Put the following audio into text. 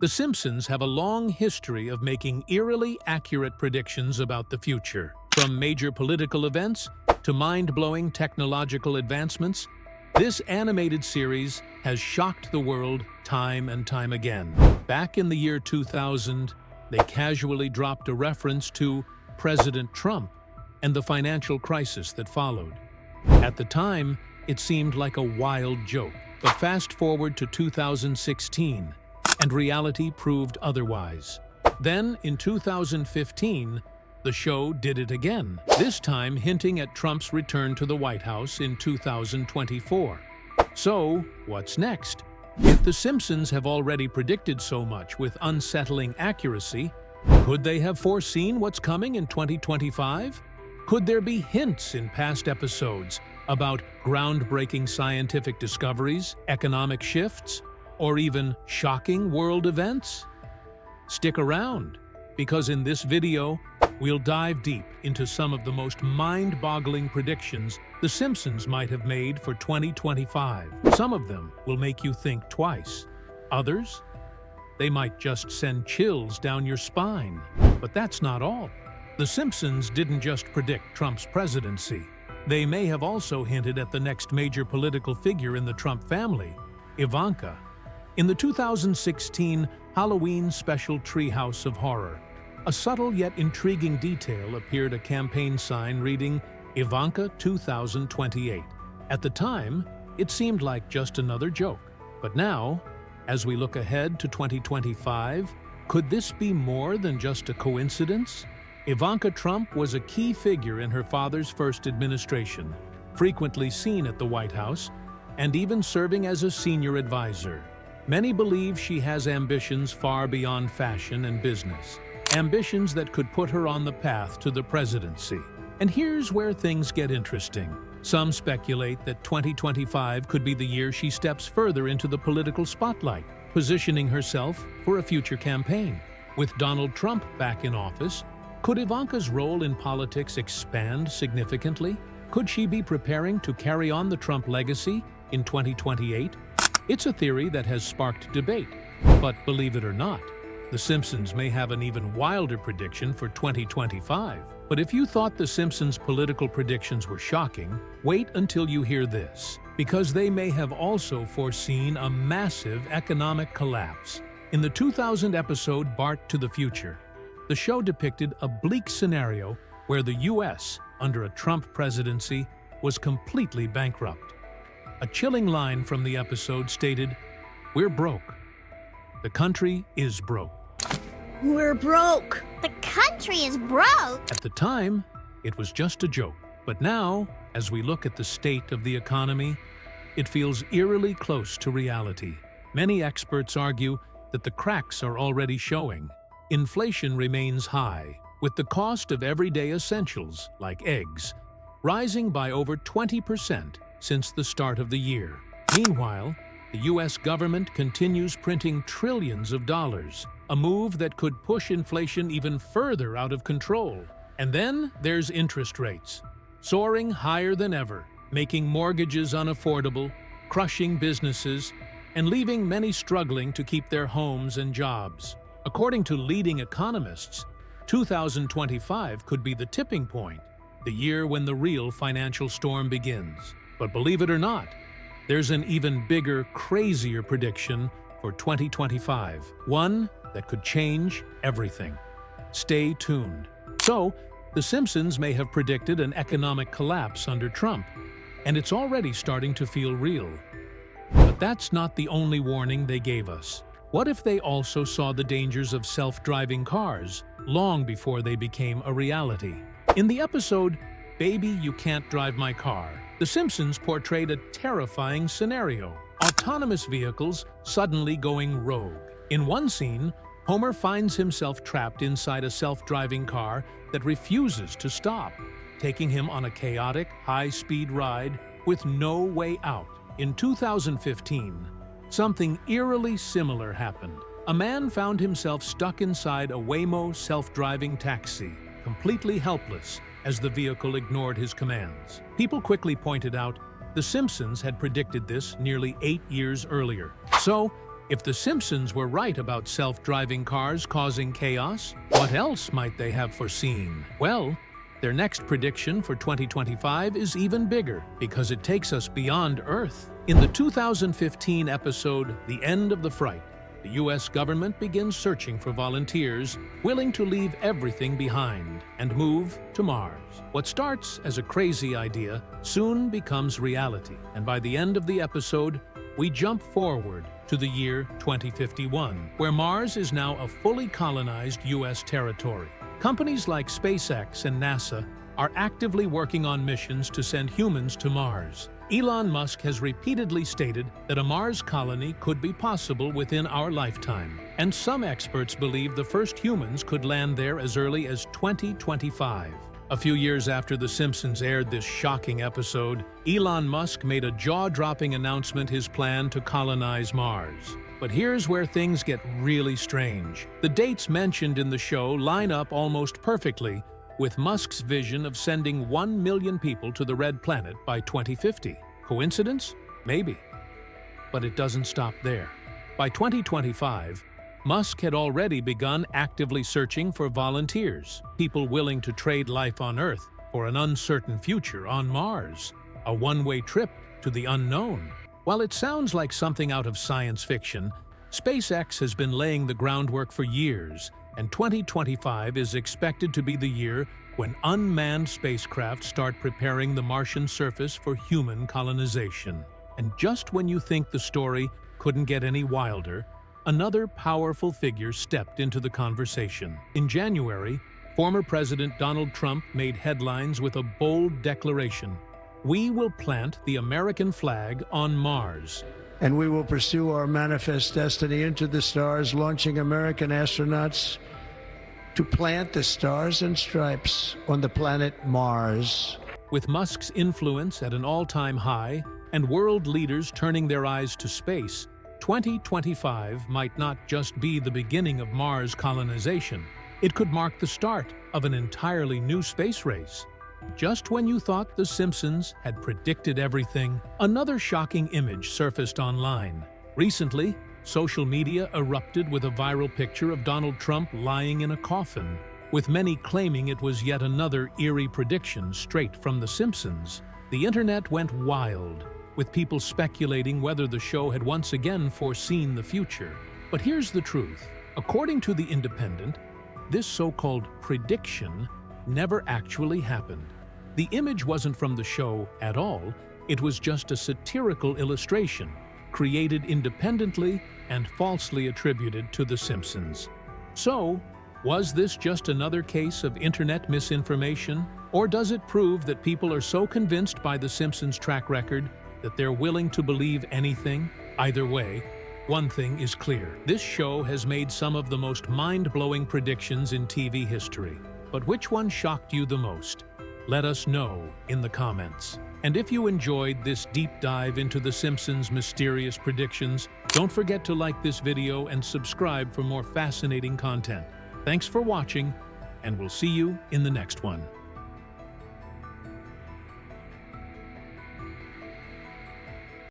The Simpsons have a long history of making eerily accurate predictions about the future. From major political events to mind-blowing technological advancements, this animated series has shocked the world time and time again. Back in the year 2000, they casually dropped a reference to President Trump and the financial crisis that followed. At the time, it seemed like a wild joke, but fast forward to 2016, and reality proved otherwise. Then, in 2015, the show did it again, this time hinting at Trump's return to the White House in 2024. So, what's next? If The Simpsons have already predicted so much with unsettling accuracy, could they have foreseen what's coming in 2025? Could there be hints in past episodes about groundbreaking scientific discoveries, economic shifts, or even shocking world events? Stick around, because in this video, we'll dive deep into some of the most mind-boggling predictions The Simpsons might have made for 2025. Some of them will make you think twice. Others? They might just send chills down your spine. But that's not all. The Simpsons didn't just predict Trump's presidency. They may have also hinted at the next major political figure in the Trump family, Ivanka. In the 2016 Halloween special Treehouse of Horror, a subtle yet intriguing detail appeared: a campaign sign reading Ivanka 2028. At the time, it seemed like just another joke. But now, as we look ahead to 2025, could this be more than just a coincidence? Ivanka Trump was a key figure in her father's first administration, frequently seen at the White House, and even serving as a senior advisor. Many believe she has ambitions far beyond fashion and business, ambitions that could put her on the path to the presidency. And here's where things get interesting. Some speculate that 2025 could be the year she steps further into the political spotlight, positioning herself for a future campaign. With Donald Trump back in office, could Ivanka's role in politics expand significantly? Could she be preparing to carry on the Trump legacy in 2028? It's a theory that has sparked debate, but believe it or not, The Simpsons may have an even wilder prediction for 2025. But if you thought The Simpsons' political predictions were shocking, wait until you hear this, because they may have also foreseen a massive economic collapse. In the 2000 episode Bart to the Future, the show depicted a bleak scenario where the U.S., under a Trump presidency, was completely bankrupt. A chilling line from the episode stated, "We're broke. The country is broke." We're broke. The country is broke? At the time, it was just a joke. But now, as we look at the state of the economy, it feels eerily close to reality. Many experts argue that the cracks are already showing. Inflation remains high, with the cost of everyday essentials, like eggs, rising by over 20% since the start of the year. Meanwhile, the U.S. government continues printing trillions of dollars, a move that could push inflation even further out of control. And then there's interest rates, soaring higher than ever, making mortgages unaffordable, crushing businesses, and leaving many struggling to keep their homes and jobs. According to leading economists, 2025 could be the tipping point, the year when the real financial storm begins. But believe it or not, there's an even bigger, crazier prediction for 2025, one that could change everything. Stay tuned. So, The Simpsons may have predicted an economic collapse under Trump, and it's already starting to feel real. But that's not the only warning they gave us. What if they also saw the dangers of self-driving cars long before they became a reality? In the episode, "Baby, You Can't Drive My Car," The Simpsons portrayed a terrifying scenario: autonomous vehicles suddenly going rogue. In one scene, Homer finds himself trapped inside a self-driving car that refuses to stop, taking him on a chaotic, high-speed ride with no way out. In 2015, something eerily similar happened. A man found himself stuck inside a Waymo self-driving taxi, completely helpless as the vehicle ignored his commands. People quickly pointed out The Simpsons had predicted this nearly 8 years earlier. So, If the Simpsons were right about self-driving cars causing chaos, what else might they have foreseen? Well, their next prediction for 2025 is even bigger because it takes us beyond Earth. In the 2015 episode, The End of the Fright, the U.S. government begins searching for volunteers willing to leave everything behind and move to Mars. What starts as a crazy idea soon becomes reality, and by the end of the episode, we jump forward to the year 2051, where Mars is now a fully colonized U.S. territory. Companies like SpaceX and NASA are actively working on missions to send humans to Mars. Elon Musk has repeatedly stated that a Mars colony could be possible within our lifetime, and some experts believe the first humans could land there as early as 2025. A few years after The Simpsons aired this shocking episode, Elon Musk made a jaw-dropping announcement his plan to colonize Mars. But here's where things get really strange. The dates mentioned in the show line up almost perfectly with Musk's vision of sending 1 million people to the Red Planet by 2050. Coincidence? Maybe. But it doesn't stop there. By 2025, Musk had already begun actively searching for volunteers, people willing to trade life on Earth for an uncertain future on Mars, a one-way trip to the unknown. While it sounds like something out of science fiction, SpaceX has been laying the groundwork for years, and 2025 is expected to be the year when unmanned spacecraft start preparing the Martian surface for human colonization. And just when you think the story couldn't get any wilder, another powerful figure stepped into the conversation. In January, former President Donald Trump made headlines with a bold declaration: "We will plant the American flag on Mars." And we will pursue our manifest destiny into the stars, launching American astronauts to plant the stars and stripes on the planet Mars. With Musk's influence at an all-time high and world leaders turning their eyes to space, 2025 might not just be the beginning of Mars colonization. It could mark the start of an entirely new space race. Just when you thought The Simpsons had predicted everything, another shocking image surfaced online. Recently, social media erupted with a viral picture of Donald Trump lying in a coffin, with many claiming it was yet another eerie prediction straight from The Simpsons. The internet went wild, with people speculating whether the show had once again foreseen the future. But here's the truth. According to The Independent, this so-called prediction never actually happened. The image wasn't from the show at all. It was just a satirical illustration, created independently and falsely attributed to The Simpsons. So, was this just another case of internet misinformation? Or does it prove that people are so convinced by The Simpsons' track record that they're willing to believe anything? Either way, one thing is clear. This show has made some of the most mind-blowing predictions in TV history. But which one shocked you the most? Let us know in the comments. And if you enjoyed this deep dive into The Simpsons' mysterious predictions, don't forget to like this video and subscribe for more fascinating content. Thanks for watching, and we'll see you in the next one.